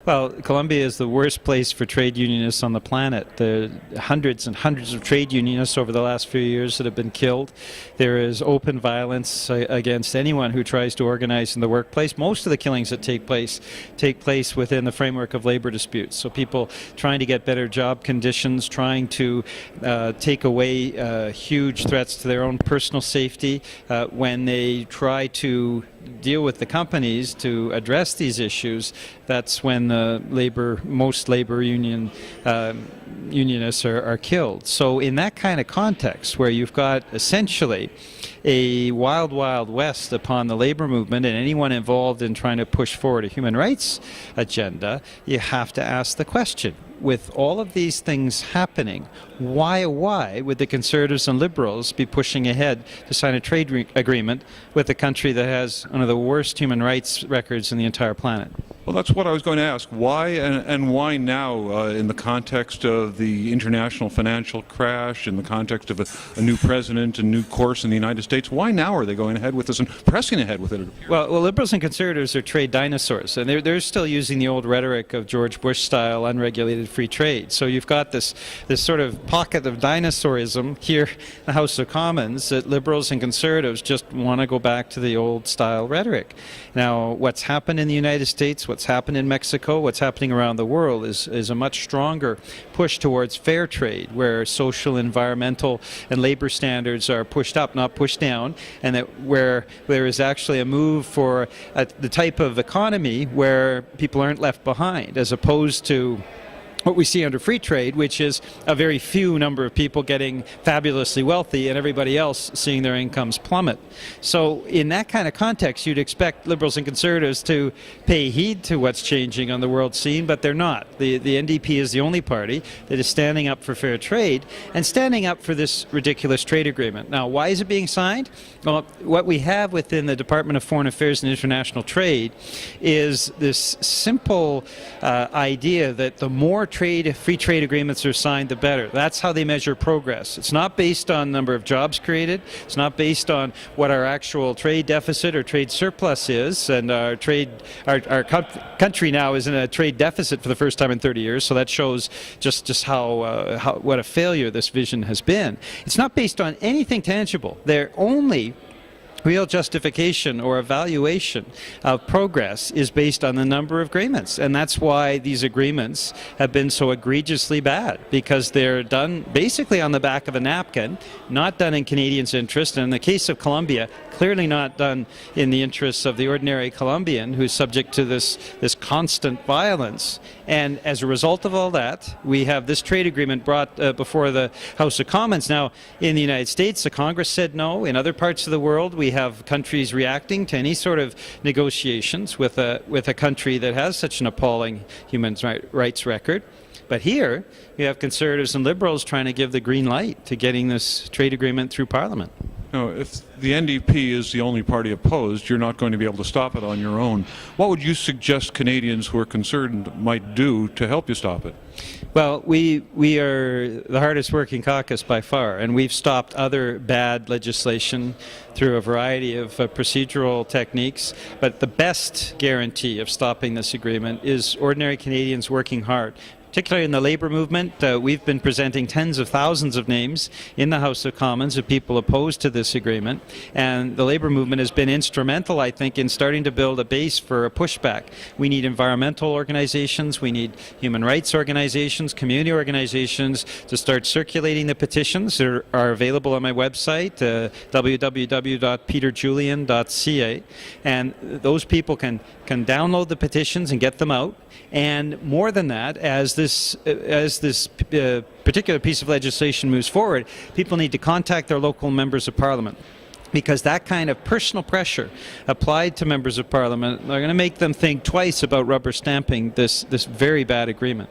Well, Colombia is the worst place for trade unionists on the planet. There are hundreds and hundreds of trade unionists over the last few years that have been killed. There is open violence against anyone who tries to organize in the workplace. Most of the killings that take place within the framework of labor disputes. So people trying to get better job conditions, trying to take away huge threats to their own personal safety when they try to deal with the companies to address these issues. That's when most labor unionists are killed. So in that kind of context, where you've got essentially a wild, wild west upon the labor movement and anyone involved in trying to push forward a human rights agenda, you have to ask the question, with all of these things happening, why would the Conservatives and Liberals be pushing ahead to sign a trade agreement with a country that has one of the worst human rights records in the entire planet? Well, that's what I was going to ask. Why and why now, in the context of the international financial crash, in the context of a new president, a new course in the United States, why now are they going ahead with this and pressing ahead with it? Well, Liberals and Conservatives are trade dinosaurs, and they're still using the old rhetoric of George Bush-style unregulated free trade. So you've got this sort of pocket of dinosaurism here in the House of Commons that Liberals and Conservatives just want to go back to the old style rhetoric. Now, what's happened in the United States, what's happened in Mexico, what's happening around the world is a much stronger push towards fair trade, where social, environmental, and labor standards are pushed up, not pushed down, and that where there is actually a move for the type of economy where people aren't left behind, as opposed to what we see under free trade, which is a very few number of people getting fabulously wealthy and everybody else seeing their incomes plummet. So in that kind of context, you'd expect Liberals and Conservatives to pay heed to what's changing on the world scene, but they're not. The NDP is the only party that is standing up for fair trade and standing up for this ridiculous trade agreement. Now, why is it being signed? Well, what we have within the Department of Foreign Affairs and International Trade is this simple idea that the more free trade agreements are signed, the better. That's how they measure progress. It's not based on number of jobs created. It's not based on what our actual trade deficit or trade surplus is. And our country now is in a trade deficit for the first time in 30 years. So that shows just how what a failure this vision has been. It's not based on anything tangible. They're only real justification or evaluation of progress is based on the number of agreements. And that's why these agreements have been so egregiously bad, because they're done basically on the back of a napkin, not done in Canadians' interest, and in the case of Colombia, clearly not done in the interests of the ordinary Colombian who's subject to this constant violence. And as a result of all that, we have this trade agreement brought before the House of Commons. Now, in the United States, the Congress said no. In other parts of the world, we have countries reacting to any sort of negotiations with a country that has such an appalling human rights record. But here, you have Conservatives and Liberals trying to give the green light to getting this trade agreement through Parliament. No, if the NDP is the only party opposed, you're not going to be able to stop it on your own. What would you suggest Canadians who are concerned might do to help you stop it? Well, we are the hardest working caucus by far, and we've stopped other bad legislation through a variety of procedural techniques. But the best guarantee of stopping this agreement is ordinary Canadians working hard. Particularly in the labour movement, we've been presenting tens of thousands of names in the House of Commons of people opposed to this agreement, and the labour movement has been instrumental, I think, in starting to build a base for a pushback. We need environmental organizations, we need human rights organizations, community organizations to start circulating the petitions that are available on my website, www.peterjulian.ca, and those people can download the petitions and get them out. And more than that, as this particular piece of legislation moves forward, people need to contact their local members of Parliament, because that kind of personal pressure applied to members of Parliament are going to make them think twice about rubber stamping this very bad agreement.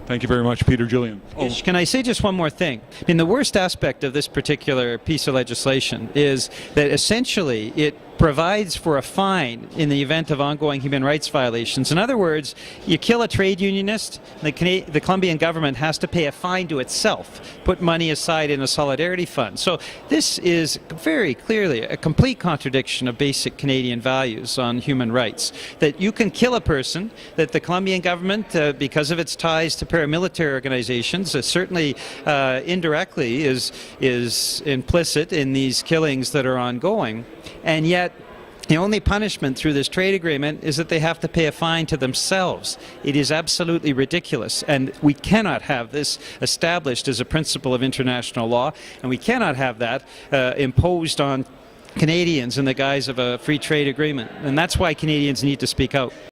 Thank you very much, Peter Julian. Ish, can I say just one more thing? I mean, the worst aspect of this particular piece of legislation is that essentially it provides for a fine in the event of ongoing human rights violations. In other words, you kill a trade unionist, the Colombian government has to pay a fine to itself, put money aside in a solidarity fund. So this is very clearly a complete contradiction of basic Canadian values on human rights. That you can kill a person, that the Colombian government, because of its ties to paramilitary organizations, certainly indirectly is implicit in these killings that are ongoing, and yet the only punishment through this trade agreement is that they have to pay a fine to themselves. It is absolutely ridiculous, and we cannot have this established as a principle of international law, and we cannot have that imposed on Canadians in the guise of a free trade agreement. And that's why Canadians need to speak out.